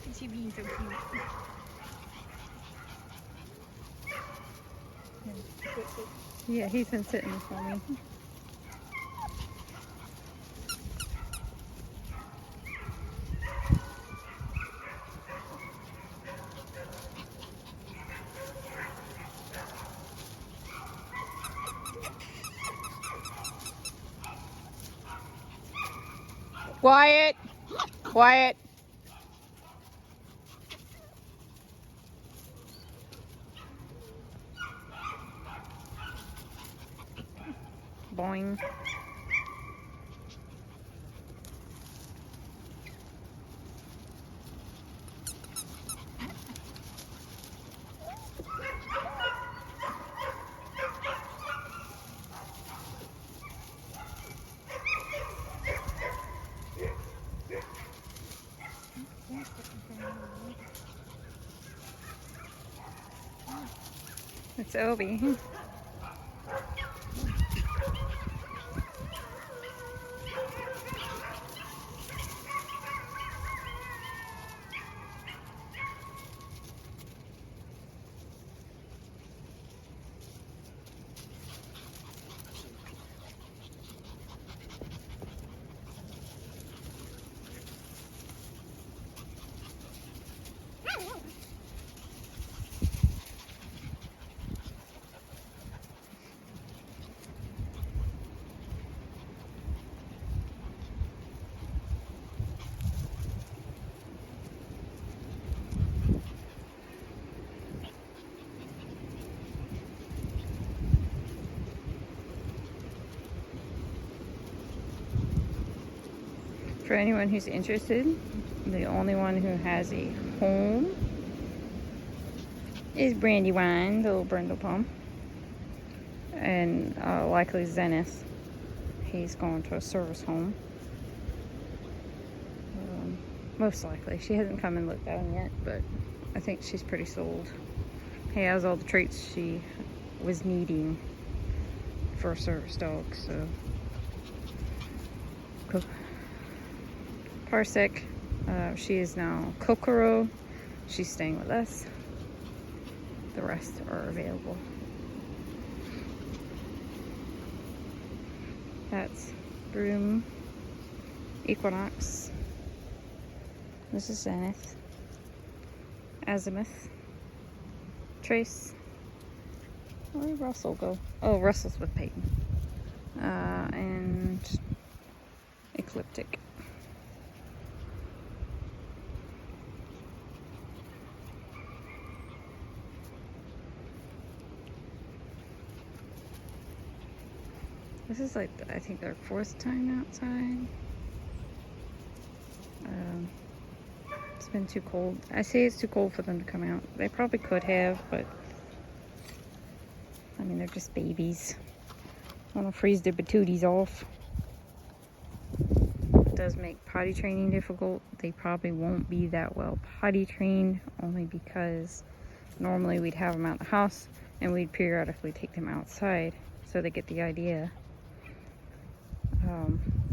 Look at you being so cute. Yeah, he's been sitting for me. Quiet! Quiet! Boing. It's Obi. For anyone who's interested, the only one who has a home is Brandywine, the little brindle palm, and likely Zenith. He's going to a service home. Most likely. She hasn't come and looked at him yet, but I think she's pretty sold. He has all the traits she was needing for a service dog, so. Cool. Parsec, she is now Kokoro. She's staying with us. The rest are available. That's Broom, Equinox. This is Zenith, Azimuth, Trace. Where did Russell go? Oh, Russell's with Peyton. And Ecliptic. This is like, I think their 4th time outside. It's been too cold. I say it's too cold for them to come out. They probably could have, but I mean, they're just babies. I want to freeze their patooties off. It does make potty training difficult. They probably won't be that well potty trained, only because normally we'd have them out of the house and we'd periodically take them outside so they get the idea.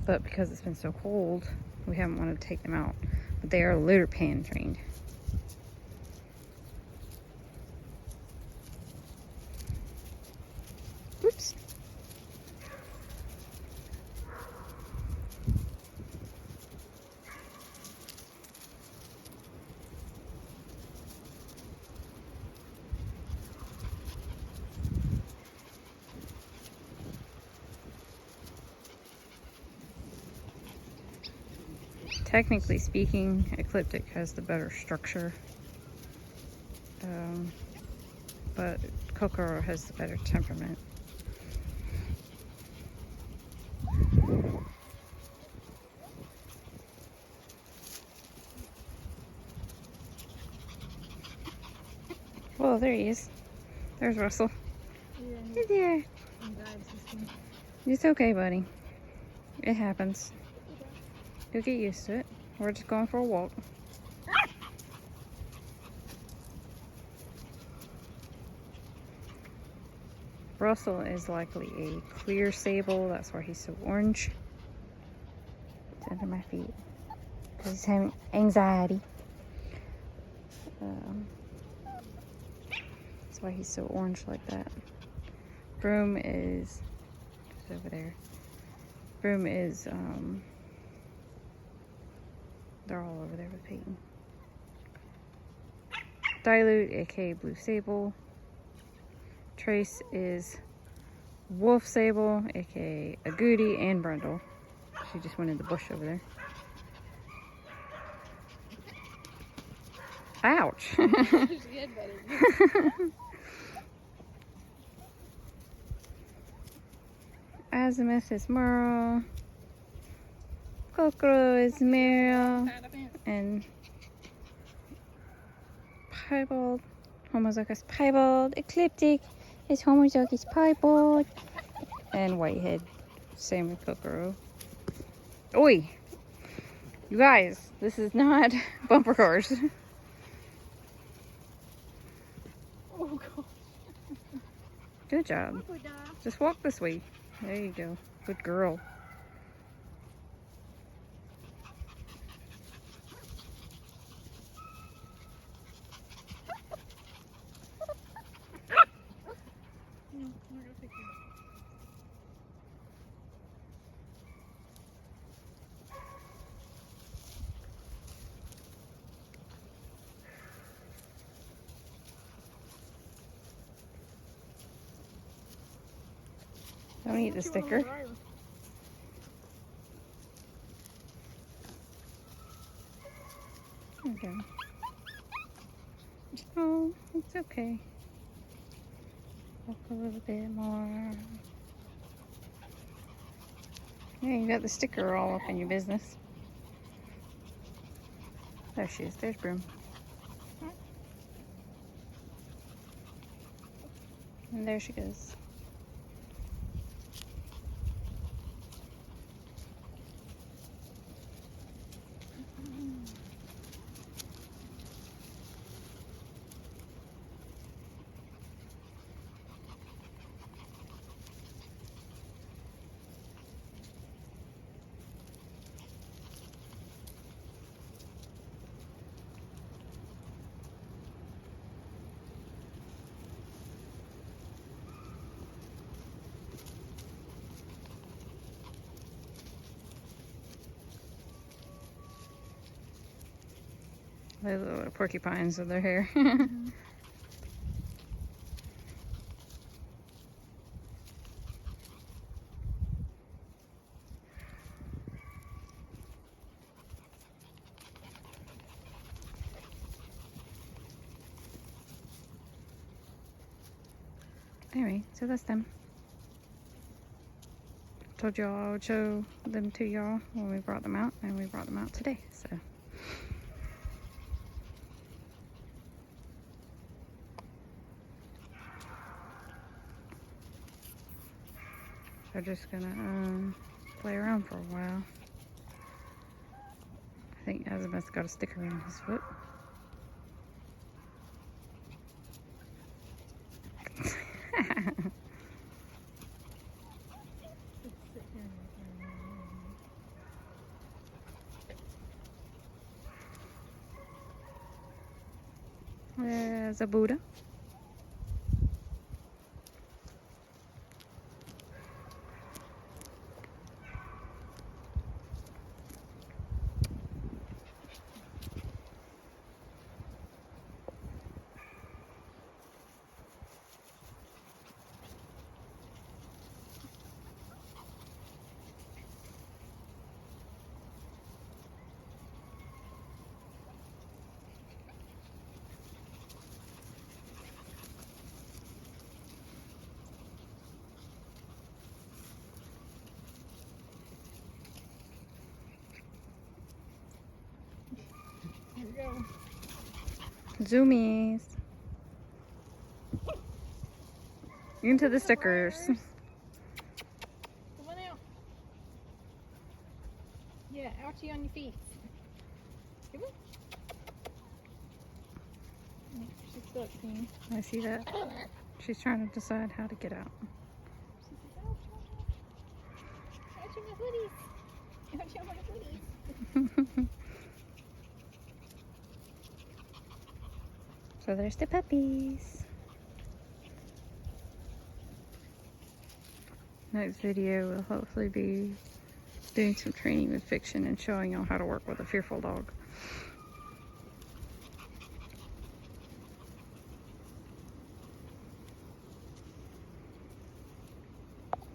But because it's been so cold, we haven't wanted to take them out. But they are litter pan trained. Oops. Technically speaking, Ecliptic has the better structure, but Kokoro has the better temperament. Well, there he is. There's Russell. Yeah, Hey there. It's okay, buddy. It happens. You'll get used to it. We're just going for a walk. Russell is likely a clear sable. That's why he's so orange. It's under my feet. Because he's having anxiety. That's why he's so orange like that. Broom is over there. Broom is, they're all over there with Peyton. Dilute, aka Blue Sable. Trace is Wolf Sable, aka Agouti, and Brundle. She just went in the bush over there. Ouch! Azimuth is Merle. Kokoro is Meryl. And Piebald. Homozygous Piebald. Ecliptic is Homozygous Piebald. And Whitehead. Same with Kokoro. Oi! You guys, this is not bumper cars. Oh gosh. Good job. Just walk this way. There you go. Good girl. Don't eat the sticker. Okay. Oh, it's okay. Walk a little bit more. Yeah, you got the sticker all up in your business. There she is. There's Broom. And there she goes. They have little porcupines in their hair. Anyway, so that's them. Told y'all I would show them to y'all when we brought them out, and we brought them out today. So they're just gonna play around for a while. I think Azimuth's got a sticker in his foot. There's a Buddha. Here we go. Zoomies. Into the stickers. Come on out. Yeah, ouchie on your feet. Come on. Yeah, she's stuck, see? I see that. She's trying to decide how to get out. She says, ouch, ouchie my footies. Ouchie on my footies. So there's the puppies. Next video will hopefully be doing some training with Fiction and showing y'all how to work with a fearful dog.